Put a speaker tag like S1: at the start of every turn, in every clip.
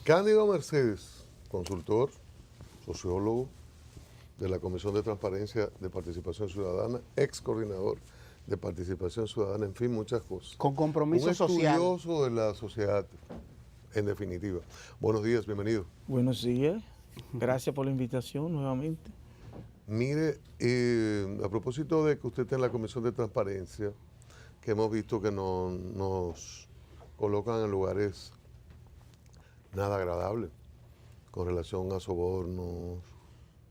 S1: Cándido Mercedes, consultor, sociólogo de la Comisión de Transparencia de Participación Ciudadana, ex coordinador de Participación Ciudadana, en fin, muchas cosas.
S2: Con compromiso social.
S1: Un estudioso de la sociedad, en definitiva. Buenos días, bienvenido.
S3: Buenos días, gracias por la invitación nuevamente.
S1: Mire, a propósito de que usted está en la Comisión de Transparencia, que hemos visto que nos colocan en lugares nada agradables con relación a sobornos,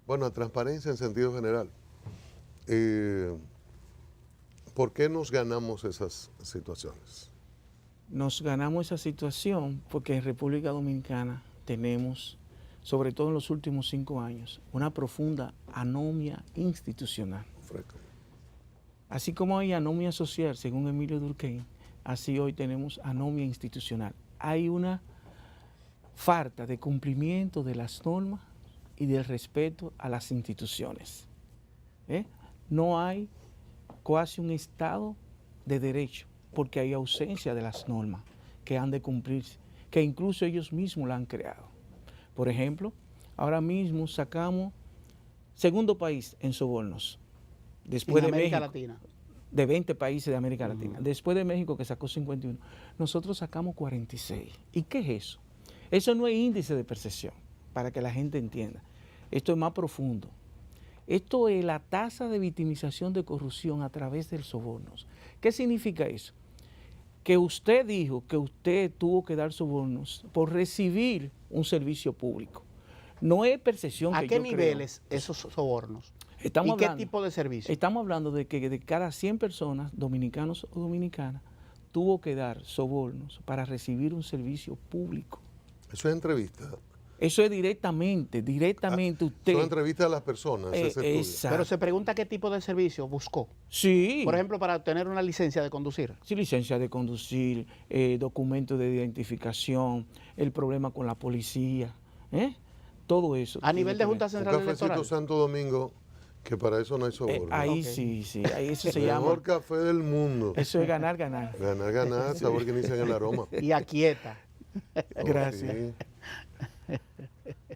S1: bueno, a transparencia en sentido general. ¿Por qué nos ganamos esas situaciones?
S3: Nos ganamos esa situación porque en República Dominicana tenemos, sobre todo en los últimos 5 años, una profunda anomia institucional.
S1: Freco.
S3: Así como hay anomia social, según Emilio Durkheim, así hoy tenemos anomia institucional. Hay una falta de cumplimiento de las normas y del respeto a las instituciones. No hay casi un Estado de derecho, porque hay ausencia de las normas que han de cumplirse, que incluso ellos mismos la han creado. Por ejemplo, ahora mismo sacamos segundo país en sobornos, después de
S2: América
S3: México,
S2: Latina.
S3: de 20 países de América Latina. Después de México, que sacó 51, nosotros sacamos 46. ¿Y qué es eso? Eso no es índice de percepción, para que la gente entienda. Esto es más profundo. Esto es la tasa de victimización de corrupción a través del sobornos. ¿Qué significa eso? Que usted dijo que usted tuvo que dar sobornos por recibir un servicio público. No es percepción que yo creo.
S2: ¿A qué niveles esos sobornos? ¿Y qué tipo de servicio?
S3: Estamos hablando de que de cada 100 personas, dominicanos o dominicanas, tuvo que dar sobornos para recibir un servicio público.
S1: Eso es entrevista.
S3: Eso es directamente usted.
S1: Son entrevistas a las personas, ese estudio.
S2: Pero se pregunta qué tipo de servicio buscó.
S3: Sí.
S2: Por ejemplo, para obtener una licencia de conducir.
S3: Sí, licencia de conducir, documentos de identificación, el problema con la policía, todo eso.
S2: A nivel de Junta
S1: Un
S2: Central
S1: cafecito
S2: Electoral.
S1: Santo Domingo, que para eso no hay soborno.
S3: Ahí
S2: Okay.
S3: sí, ahí eso se
S1: El
S3: llama.
S1: mejor café del mundo.
S3: Eso es ganar.
S1: Ganar, sabor que inicia en el aroma.
S2: Y aquieta.
S1: Oh,
S3: Gracias.
S1: sí.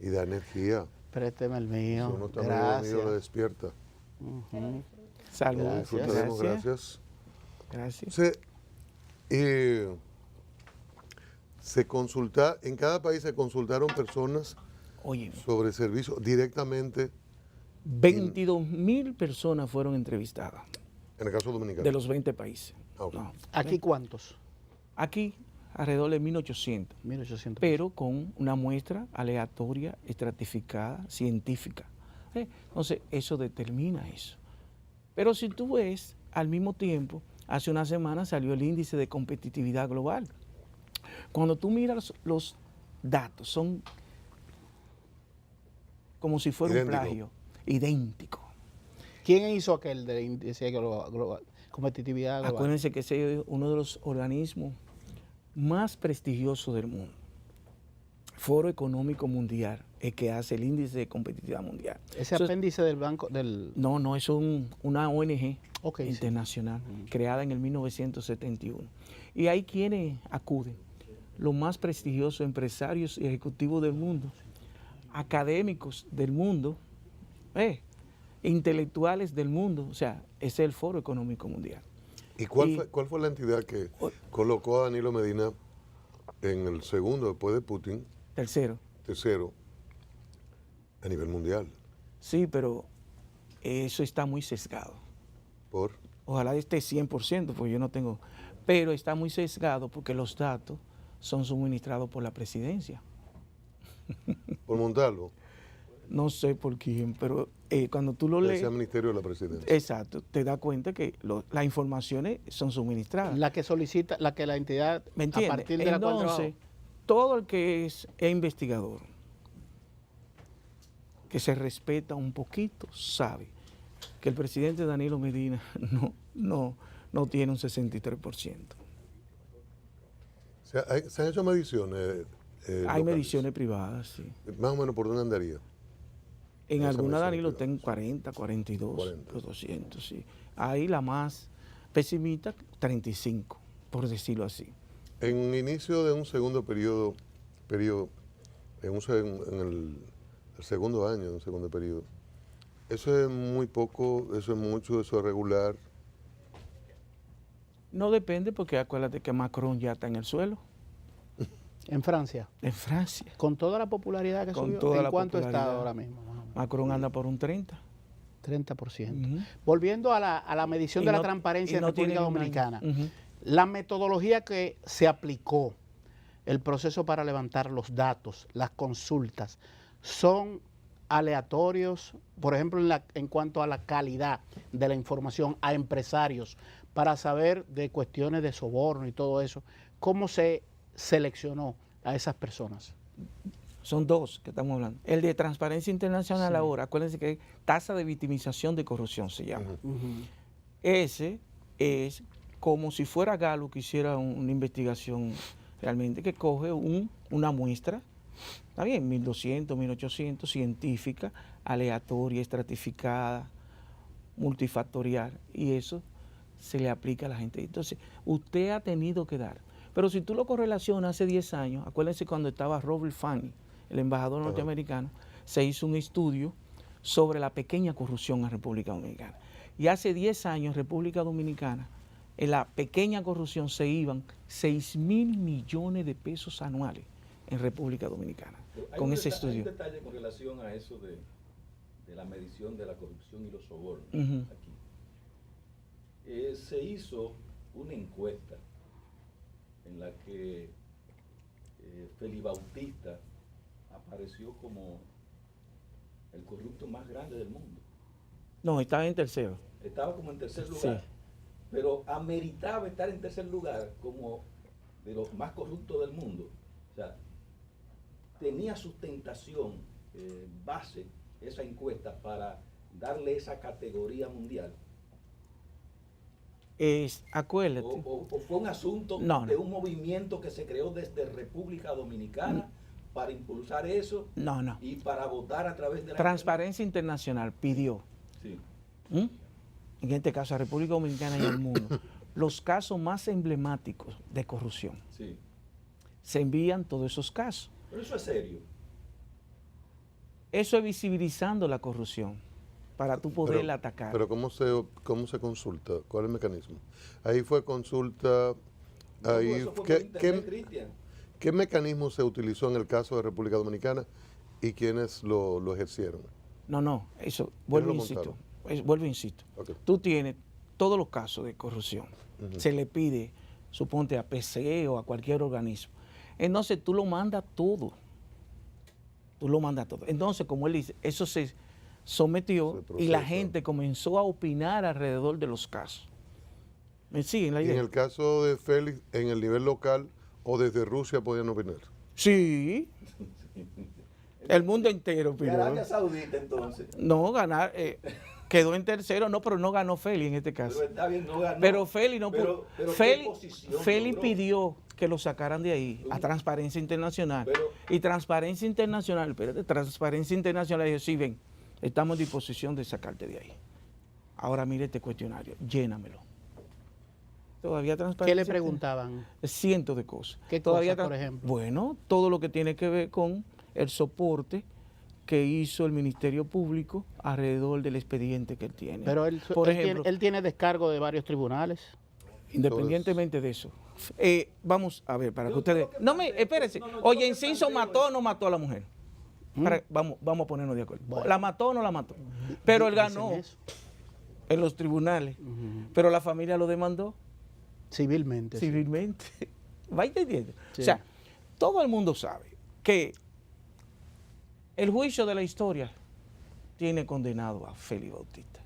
S1: Y da energía.
S2: Présteme el
S1: Si
S2: mío.
S1: uno está medio
S2: Gracias.
S1: dormido, le despierta.
S3: Salud.
S1: Lo disfrutaremos, gracias.
S3: Gracias.
S1: En cada país se consultaron personas
S3: Oye,
S1: sobre servicios directamente,
S3: 22,000 personas fueron entrevistadas
S1: en el caso dominicano.
S3: de los 20 países.
S1: Ah, ok.
S3: No.
S2: ¿Aquí cuántos?
S3: Aquí alrededor de 1.800.
S2: 1.800.
S3: Pero con una muestra aleatoria, estratificada, científica. Entonces, eso determina eso. Pero si tú ves, al mismo tiempo, hace una semana salió el índice de competitividad global. Cuando tú miras los datos, son como si fuera un plagio, idéntico.
S2: ¿Quién hizo aquel de índice global? Competitividad global.
S3: Acuérdense que ese es uno de los organismos más prestigiosos del mundo. Foro Económico Mundial, el que hace el índice de competitividad mundial.
S2: Ese
S3: Eso
S2: apéndice del banco del.
S3: No, es una ONG
S2: Okay,
S3: internacional, creada en el 1971. Y hay quienes acuden, los más prestigiosos empresarios y ejecutivos del mundo, académicos del mundo, intelectuales del mundo, o sea, ese es el Foro Económico Mundial.
S1: ¿Y cuál fue la entidad que colocó a Danilo Medina en el segundo, después de Putin,
S3: Tercero.
S1: a nivel mundial?
S3: Sí, pero eso está muy sesgado.
S1: ¿Por?
S3: Ojalá esté 100%, porque yo no tengo, pero está muy sesgado porque los datos son suministrados por la presidencia.
S1: ¿Por Montalvo?
S3: No sé por quién, pero cuando tú lo lees,
S1: Decía Ministerio de la Presidencia.
S3: exacto, te das cuenta que las informaciones son suministradas.
S2: La que solicita, la que la entidad,
S3: ¿Me
S2: a
S3: entiendes?
S2: partir de la cual trabaja.
S3: Entonces, todo el que es investigador, que se respeta un poquito, sabe que el presidente Danilo Medina no tiene un 63%.
S1: Se han hecho mediciones.
S3: Hay
S1: locales.
S3: mediciones privadas, sí.
S1: Más o menos por dónde andaría.
S3: En
S1: Esa
S3: alguna
S1: medición
S3: Danilo
S1: privada,
S3: tengo
S1: sí.
S3: 40, 42,
S1: 40.
S3: 200, sí. Ahí la más pesimista, 35, por decirlo así.
S1: En inicio de un segundo periodo, el segundo año, en un segundo periodo. Eso es muy poco, eso es mucho, eso es regular.
S3: No depende porque acuérdate que Macron ya está en el suelo.
S2: En Francia,
S3: En Francia.
S2: con toda la popularidad que
S3: Con
S2: subió,
S3: toda
S2: ¿en
S3: la
S2: cuánto está
S3: popularidad.
S2: ahora mismo? Más o menos?
S3: Macron anda por un 30.
S2: 30%.
S3: Ujú.
S2: Volviendo a la medición
S3: Y
S2: de la
S3: no-
S2: transparencia
S3: y
S2: en
S3: no tiene
S2: República
S3: ni un año.
S2: Dominicana,
S3: Ujú.
S2: la metodología que se aplicó, el proceso para levantar los datos, las consultas, son aleatorios, por ejemplo, en cuanto a la calidad de la información a empresarios, para saber de cuestiones de soborno y todo eso, ¿cómo se seleccionó a esas personas?
S3: Son dos que estamos hablando. El de Transparencia Internacional
S2: Sí.
S3: ahora, acuérdense que tasa de victimización de corrupción se llama.
S2: Ujú.
S3: Ese es como si fuera Galo que hiciera una investigación realmente, que coge una muestra, está bien, 1200, 1800, científica, aleatoria, estratificada, multifactorial, y eso se le aplica a la gente. Entonces, usted ha tenido que dar. Pero si tú lo correlacionas hace 10 años, acuérdense cuando estaba Robert Fanny, el embajador norteamericano, se hizo un estudio sobre la pequeña corrupción en República Dominicana. Y hace 10 años, República Dominicana, en la pequeña corrupción se iban 6.000 millones de pesos anuales en República Dominicana, con ese
S4: Hay
S3: estudio.
S4: un detalle con relación a eso de la medición de la corrupción y los sobornos
S3: Ujú.
S4: aquí. Se hizo una encuesta en la que Félix Bautista apareció como el corrupto más grande del mundo.
S3: No, estaba en tercero.
S4: Estaba como en tercer
S3: Sí.
S4: lugar, pero ameritaba estar en tercer lugar como de los más corruptos del mundo. O sea, tenía sustentación, base, esa encuesta para darle esa categoría mundial.
S3: Acuérdate.
S4: O fue un asunto
S3: No,
S4: de
S3: no.
S4: un movimiento que se creó desde República Dominicana para impulsar eso
S3: No, no.
S4: y para votar a través de la
S3: Transparencia Internacional pidió,
S4: Sí.
S3: en este caso a República Dominicana y al mundo, los casos más emblemáticos de corrupción.
S4: Sí.
S3: Se envían todos esos casos.
S4: Pero eso es serio.
S3: Eso es visibilizando la corrupción para tú poderla
S1: Pero-
S3: atacar.
S1: Pero ¿cómo se consulta? ¿Cuál es el mecanismo? Ahí fue consulta,
S4: No,
S1: ahí,
S4: eso fue por
S1: ¿qué,
S4: internet, Cristian.
S1: qué mecanismo se utilizó en el caso de República Dominicana y quiénes lo ejercieron?
S3: No, eso, vuelvo
S1: lo
S3: e insisto.
S1: montaron?
S3: Vuelvo e insisto.
S1: Ok.
S3: Tú tienes todos los casos de corrupción. Se le pide, suponte a PCE o a cualquier organismo. Entonces tú lo mandas todo. Tú lo mandas todo. Entonces, como él dice, eso se sometió
S1: Se
S3: y la
S1: procesa.
S3: gente comenzó a opinar alrededor de los casos. ¿Me siguen la
S1: Y en
S3: idea?
S1: el caso de Félix, en el nivel local o desde Rusia podían opinar.
S3: Sí. El mundo entero
S4: Y
S3: opinó.
S4: Arabia Saudita entonces.
S3: No, ganar, quedó en tercero, no, pero no ganó Félix en este caso.
S4: Pero está bien, no ganó.
S3: Pero Félix no
S4: Pero-
S3: pudo.
S4: pero ¿qué
S3: Félix,
S4: posición
S3: Félix
S4: logró?
S3: pidió que lo sacaran de ahí a Transparencia Internacional.
S4: Pero-
S3: y Transparencia Internacional, espérate, Transparencia Internacional dijo, sí, ven, estamos en disposición de sacarte de ahí. Ahora mire este cuestionario, llénamelo. Todavía Transparencia
S2: ¿Qué le
S3: Internacional-
S2: preguntaban?
S3: Cientos de cosas.
S2: ¿Qué
S3: Todavía
S2: cosas, por
S3: tra-
S2: ejemplo?
S3: Bueno, todo lo que tiene que ver con el soporte que hizo el Ministerio Público alrededor del expediente que él tiene.
S2: Pero él,
S3: por
S2: él
S3: ejemplo,
S2: tiene, él tiene descargo de varios tribunales.
S3: independientemente de eso. Vamos a ver, para que
S4: Yo
S3: ustedes...
S4: creo que
S3: No,
S4: planteo-
S3: espérese.
S4: no, yo
S3: Oye,
S4: lo que
S3: Enciso
S4: planteo
S3: mató o
S4: es-
S3: no mató a la mujer. Vamos a ponernos de acuerdo.
S2: Bueno.
S3: ¿La mató o no la mató? Pero él
S2: Dicen
S3: ganó
S2: eso.
S3: en los tribunales. Pero la familia lo demandó
S2: Civilmente. sí.
S3: civilmente. ¿Va entendiendo?
S2: Sí.
S3: O sea, todo el mundo sabe que el juicio de la historia tiene condenado a Félix Bautista.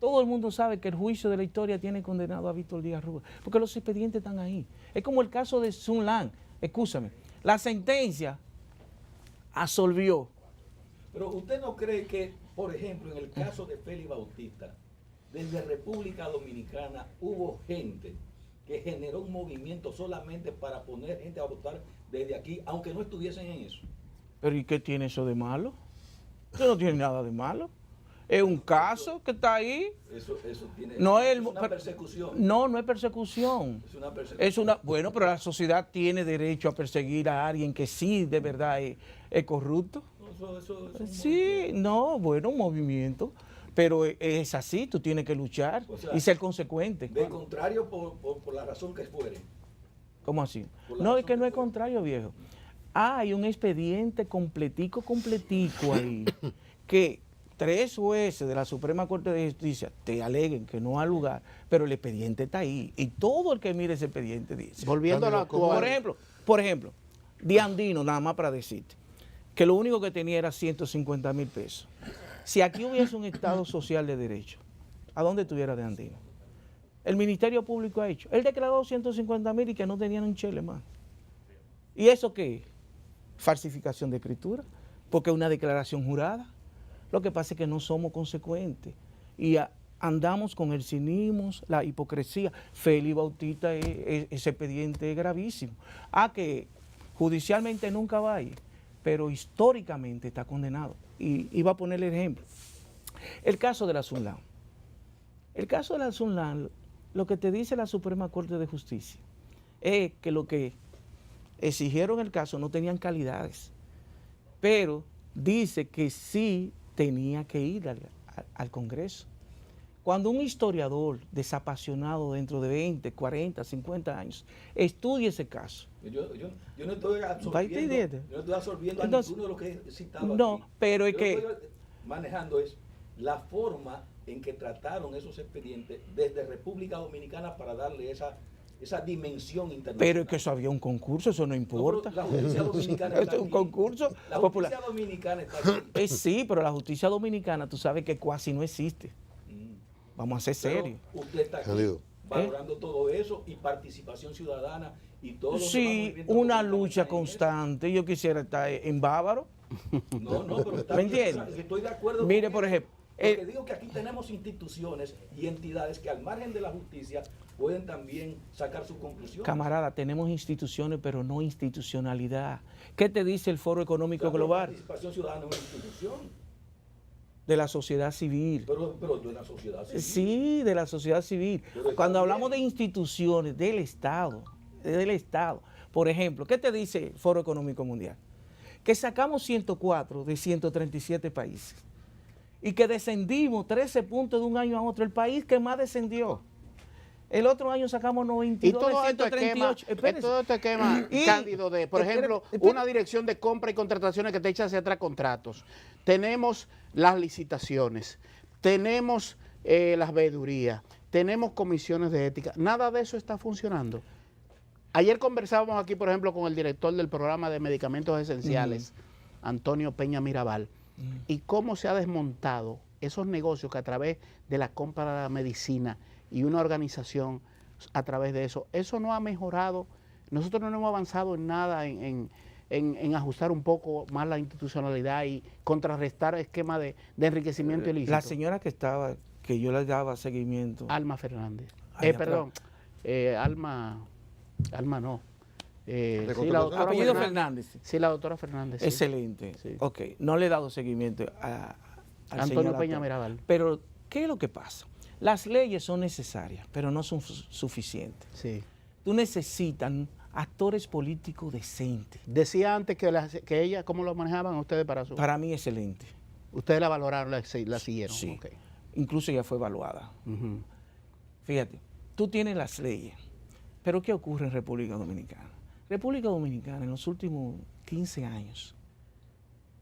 S3: Todo el mundo sabe que el juicio de la historia tiene condenado a Víctor Díaz Rúa, porque los expedientes están ahí. Es como el caso de Sun Lan. Escúchame, la sentencia absolvió.
S4: Pero usted no cree que, por ejemplo, en el caso de Félix Bautista, desde República Dominicana hubo gente que generó un movimiento solamente para poner gente a votar desde aquí, aunque no estuviesen en eso.
S3: Pero ¿y qué tiene eso de malo? Eso no tiene nada de malo. Es un caso que está ahí.
S4: Eso tiene
S3: No es,
S4: una persecución.
S3: No es persecución.
S4: Es una persecución.
S3: Bueno, pero la sociedad tiene derecho a perseguir a alguien que sí de verdad es corrupto.
S4: Eso es un
S3: Sí, no, bueno, un movimiento. Pero es así, tú tienes que luchar
S4: O sea,
S3: y ser consecuente.
S4: de contrario por la razón que fuere.
S3: ¿Cómo así?
S4: Por la
S3: No, es
S4: razón
S3: que no
S4: que
S3: es
S4: fuere.
S3: contrario, viejo. Hay un expediente completico ahí que 3 jueces de la Suprema Corte de Justicia te aleguen que no hay lugar, pero el expediente está ahí. Y todo el que mire ese expediente dice.
S2: Volviendo a lo
S1: Cándido, ¿cómo
S2: actual.
S3: Por ejemplo, Diandino, nada más para decirte, que lo único que tenía era 150,000 pesos. Si aquí hubiese un Estado social de derecho, ¿a dónde estuviera Diandino? El Ministerio Público ha hecho. Él declaró 150,000 y que no tenían un chele más. ¿Y eso qué es? Falsificación de escritura, porque es una declaración jurada. Lo que pasa es que no somos consecuentes y andamos con el cinismo, la hipocresía. Félix Bautista, ese expediente es gravísimo. Que judicialmente nunca va a ir, pero históricamente está condenado. Y va a poner el ejemplo. El caso de la Sunlan. El caso de la Sunlan, lo que te dice la Suprema Corte de Justicia es que lo que exigieron el caso no tenían calidades, pero dice que sí tenía que ir al Congreso. Cuando un historiador desapasionado dentro de 20, 40, 50 años estudia ese caso.
S4: Yo no estoy absorbiendo a
S3: Entonces,
S4: ninguno de los que he citado
S3: no,
S4: aquí.
S3: pero es
S4: Yo
S3: que...
S4: lo que estoy manejando es la forma en que trataron esos expedientes desde República Dominicana para darle esa dimensión internacional.
S3: Pero es que eso había un concurso, eso no importa.
S4: No, pero la justicia dominicana está
S3: Es un
S4: aquí.
S3: concurso
S4: La
S3: popular.
S4: justicia dominicana está aquí.
S3: Sí, pero la justicia dominicana, tú sabes que casi no existe.
S4: Mm.
S3: Vamos a ser
S4: Pero
S3: serios.
S4: usted está aquí
S1: Cándido.
S4: valorando todo eso y participación ciudadana y todo lo
S3: Sí,
S4: demás
S3: una
S4: movimientos
S3: lucha
S4: están en
S3: constante. Yo quisiera estar en Bávaro.
S4: eso. No, pero está
S3: ¿Me
S4: bien,
S3: entiendes?
S4: estoy de acuerdo.
S3: Mire,
S4: con
S3: por
S4: eso.
S3: ejemplo,
S4: Porque digo que aquí tenemos instituciones y entidades que al margen de la justicia pueden también sacar sus conclusiones.
S3: Camarada, tenemos instituciones, pero no institucionalidad. ¿Qué te dice el Foro Económico
S4: O sea, pero
S3: Global?
S4: participación ciudadana es una institución,
S3: De la sociedad civil.
S4: pero de una sociedad civil.
S3: Sí, de la sociedad civil.
S4: Pero
S3: Cuando
S4: está
S3: hablamos de
S4: bien.
S3: instituciones del Estado, por ejemplo, ¿qué te dice el Foro Económico Mundial? Que sacamos 104 de 137 países y que descendimos 13 puntos de un año a otro. El país que más descendió. El otro año sacamos 92
S2: Y todo
S3: de
S2: esto
S3: 138. Espérese.
S2: todo este esquema,
S3: Y-
S2: Cándido, de, por
S3: espere-
S2: ejemplo,
S3: espere-
S2: una dirección de compra y contrataciones que te echa hacia atrás contratos. Tenemos las licitaciones, tenemos las veedurías, tenemos comisiones de ética. Nada de eso está funcionando. Ayer conversábamos aquí, por ejemplo, con el director del programa de medicamentos esenciales, Antonio Peña Mirabal, y cómo se ha desmontado esos negocios que a través de la compra de la medicina y una organización a través de eso no ha mejorado. Nosotros no hemos avanzado en nada en ajustar un poco más la institucionalidad y contrarrestar esquemas de enriquecimiento ilícito.
S3: La señora que yo le daba seguimiento.
S2: Alma Fernández.
S3: Allá
S2: Perdón, Alma no.
S1: ¿De
S2: Sí,
S1: contratación?
S3: Apellido Fernández.
S2: Sí, la doctora Fernández. Sí.
S3: Excelente.
S2: Sí.
S3: Ok, no le he dado seguimiento al
S2: Antonio
S3: señor
S2: Peña
S3: Antonio.
S2: Mirabal.
S3: Pero, ¿qué es lo que pasa? Las leyes son necesarias, pero no son suficientes.
S2: Sí.
S3: Tú necesitas actores políticos decentes.
S2: Decía antes que ella, ¿cómo lo manejaban ustedes para su...?
S3: Para mí, excelente.
S2: Ustedes la valoraron, la siguieron.
S3: Sí.
S2: Ok.
S3: Incluso ya fue evaluada.
S2: Ujú.
S3: Fíjate, tú tienes las leyes, pero ¿qué ocurre en República Dominicana? República Dominicana en los últimos 15 años,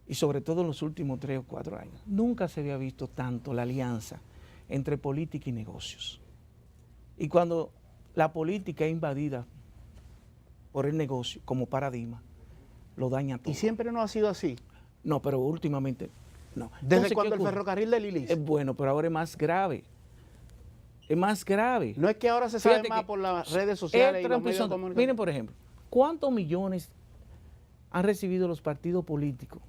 S3: y sobre todo en los últimos 3 o 4 años, nunca se había visto tanto la alianza entre política y negocios. Y cuando la política es invadida por el negocio como paradigma, lo daña todo.
S2: Y siempre no ha sido así.
S3: No, pero últimamente no.
S2: ¿Desde
S3: Entonces,
S2: cuando
S3: ¿qué
S2: el
S3: ocurre?
S2: ferrocarril de Lilis?
S3: Es bueno, pero ahora es más grave. Es más grave.
S2: No es que ahora se sabe
S3: Fíjate
S2: más
S3: que
S2: por las redes sociales y los medios de
S3: Miren,
S2: comunicación.
S3: por ejemplo, ¿cuántos millones han recibido los partidos políticos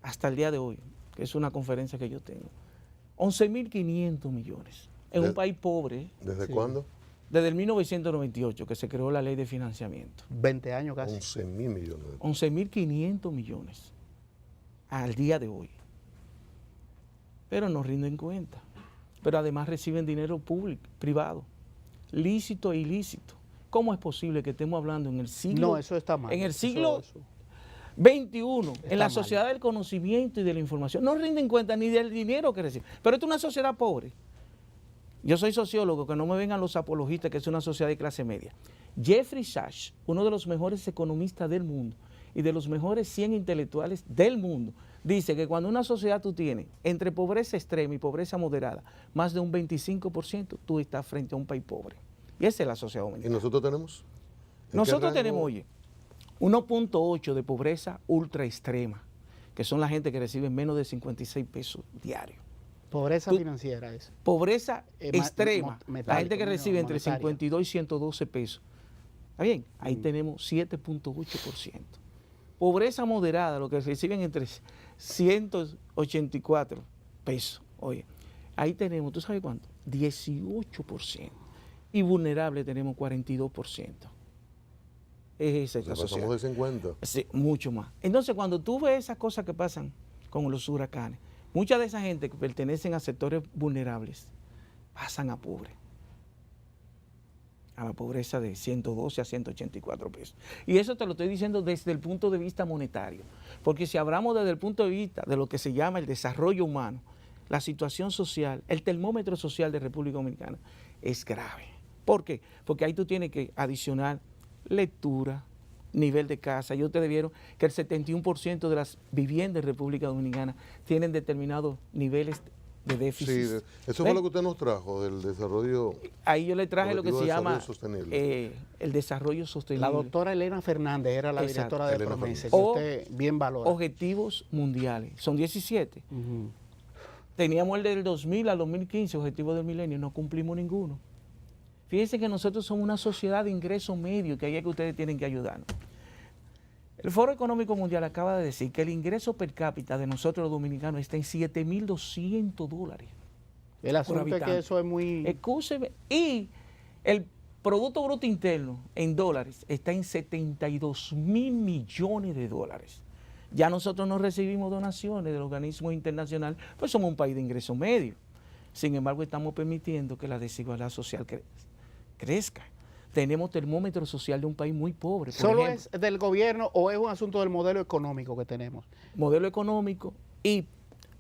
S3: hasta el día de hoy? Que es una conferencia que yo tengo. 11.500 millones. En un país pobre,
S1: ¿Desde
S2: Sí.
S1: cuándo?
S3: desde el 1998, que se creó la ley de financiamiento.
S2: 20 años casi.
S1: 11.000 millones.
S3: 11.500 millones al día de hoy. Pero no rinden cuenta. Pero además reciben dinero público, privado, lícito e ilícito. ¿Cómo es posible que estemos hablando en el siglo?
S2: No, eso está mal.
S3: En el siglo 21, en la
S2: mal.
S3: sociedad del conocimiento y de la información. No rinden cuenta ni del dinero que reciben. Pero esto es una sociedad pobre. Yo soy sociólogo, que no me vengan los apologistas, que es una sociedad de clase media. Jeffrey Sachs, uno de los mejores economistas del mundo y de los mejores 100 intelectuales del mundo, dice que cuando una sociedad tú tienes entre pobreza extrema y pobreza moderada, más de un 25%, tú estás frente a un país pobre. Y esa es la sociedad
S1: ¿Y
S3: dominicana.
S1: nosotros tenemos? ¿En
S3: Nosotros
S1: qué rango?
S3: tenemos, oye, 1.8 de pobreza ultra extrema, que son la gente que recibe menos de 56 pesos diarios.
S2: Pobreza
S3: Tú-
S2: financiera eso.
S3: Pobreza
S2: Ma-
S3: extrema, la
S2: metálico,
S3: gente que recibe entre
S2: monetaria.
S3: 52 y 112 pesos. ¿Está bien? Ahí tenemos 7.8%. Pobreza moderada, lo que reciben entre 184 pesos. Oye, ahí tenemos, ¿tú sabes cuánto? 18%. Y vulnerable tenemos 42%. Esa es la
S1: O sea,
S3: sociedad.
S1: pasamos de 50.
S3: Sí, mucho más. Entonces, cuando tú ves esas cosas que pasan con los huracanes, mucha de esa gente que pertenecen a sectores vulnerables pasan a pobre. A la pobreza de 112 a 184 pesos. Y eso te lo estoy diciendo desde el punto de vista monetario. Porque si hablamos desde el punto de vista de lo que se llama el desarrollo humano, la situación social, el termómetro social de República Dominicana es grave. ¿Por qué? Porque ahí tú tienes que adicionar lectura, nivel de casa. Y ustedes vieron que el 71% de las viviendas de República Dominicana tienen determinados niveles de déficit.
S1: Sí, eso fue lo que usted nos trajo, del desarrollo.
S3: Ahí yo le traje lo que
S1: Objetivo
S3: se
S1: de
S3: llama
S1: desarrollo sostenible.
S3: el desarrollo sostenible.
S2: La doctora Elena Fernández era la
S3: Exacto.
S2: directora de
S1: Elena
S2: Promesa, que
S3: Fernández.
S2: usted bien valora.
S3: Objetivos mundiales. Son 17.
S2: Ujú.
S3: Teníamos el del 2000 al 2015, objetivo del milenio, no cumplimos ninguno. Fíjense que nosotros somos una sociedad de ingreso medio, que ahí es que ustedes tienen que ayudarnos. El Foro Económico Mundial acaba de decir que el ingreso per cápita de nosotros los dominicanos está en $7,200.
S2: El asunto es que
S3: habitante.
S2: eso es muy...
S3: Escúcheme. Y el Producto Bruto Interno en dólares está en 72,000 millones de dólares. Ya nosotros no recibimos donaciones de los organismos internacionales, pues somos un país de ingreso medio. Sin embargo, estamos permitiendo que la desigualdad social crezca. Tenemos termómetro social de un país muy pobre. Por
S2: ¿Solo
S3: ejemplo,
S2: es del gobierno o es un asunto del modelo económico que tenemos?
S3: modelo económico y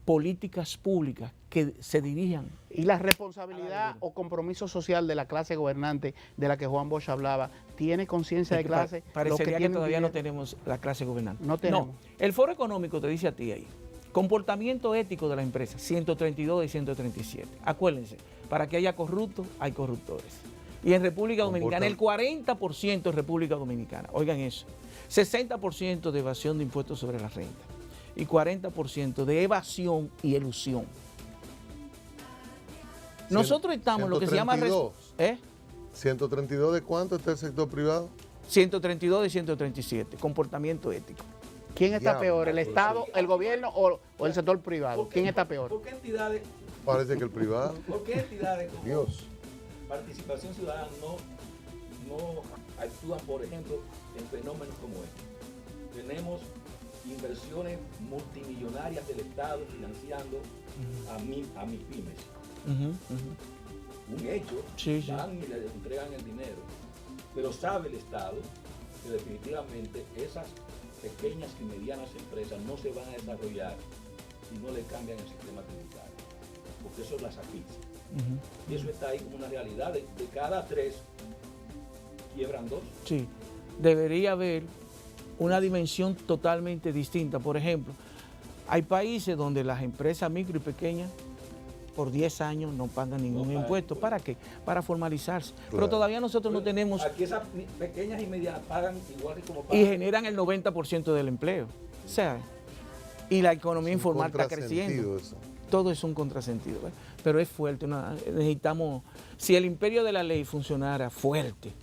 S3: políticas públicas que se dirijan.
S2: Y la responsabilidad o compromiso social de la clase gobernante de la que Juan Bosch hablaba, ¿tiene conciencia de clase? Los
S3: Parecería que
S2: tienen
S3: todavía no
S2: dinero.
S3: tenemos la clase gobernante.
S2: No tenemos.
S3: El Foro Económico te dice a ti ahí, comportamiento ético de la empresa, 132 y 137. Acuérdense, para que haya corruptos, hay corruptores. Y en República Dominicana, el 40% es República Dominicana. Oigan eso. 60% de evasión de impuestos sobre la renta y 40% de evasión y elusión. Nosotros estamos en lo que se llama...
S1: 132 de cuánto está el sector privado.
S3: 132 y 137, comportamiento ético.
S2: ¿Quién está
S1: Diablo.
S2: peor, el Estado, el gobierno o el sector privado?
S4: ¿Por qué-
S2: ¿Quién está peor?
S4: ¿Por qué entidades,
S1: Parece que el privado.
S4: por qué entidades como
S1: Dios.
S4: Participación Ciudadana no actúan, por ejemplo, en fenómenos como este? Tenemos inversiones multimillonarias del Estado financiando a mis pymes. Un hecho,
S3: Sí, sí.
S4: van y le entregan el dinero, pero sabe el Estado que definitivamente esas pequeñas y medianas empresas no se van a desarrollar si no le cambian el sistema tributario, porque eso las asfixia. Y eso está ahí como una realidad, de cada 3 quiebran 2.
S3: Sí, debería haber una dimensión totalmente distinta. Por ejemplo, hay países donde las empresas micro y pequeñas por 10 años no pagan ningún
S4: pagan
S3: impuesto.
S4: impuesto.
S3: ¿Para qué? Para formalizarse. Pero
S1: Claro.
S3: todavía nosotros no tenemos
S4: Aquí esas pequeñas y medianas pagan igual que como
S3: y
S4: pagan.
S3: generan el 90% del empleo. O sea, y la economía
S1: Es un
S3: informal está
S1: contrasentido
S3: creciendo.
S1: eso.
S3: Todo es un contrasentido, ¿eh? Pero es fuerte. Necesitamos, si el imperio de la ley funcionara fuerte,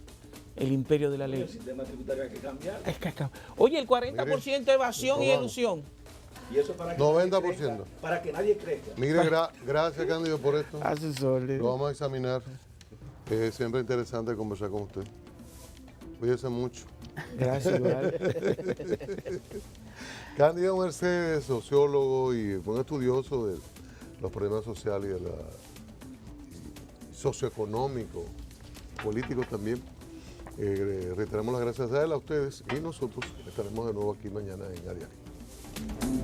S3: el imperio de la
S4: El
S3: ley.
S4: sistema tributario hay que cambiar.
S3: Es que oye, el 40% de evasión y
S1: Vamos.
S3: elusión.
S4: Y eso para que
S1: 90%.
S4: nadie crezca, para que nadie crezca.
S1: Mire, gracias Cándido por esto.
S3: A sus órdenes.
S1: Lo vamos a examinar. Es siempre interesante conversar con usted. Cuídese mucho.
S3: Gracias, igual.
S1: Cándido Mercedes, sociólogo y buen estudioso de los problemas sociales y, y socioeconómicos, políticos también. Reiteramos las gracias a él, a ustedes, y nosotros estaremos de nuevo aquí mañana en A Diario.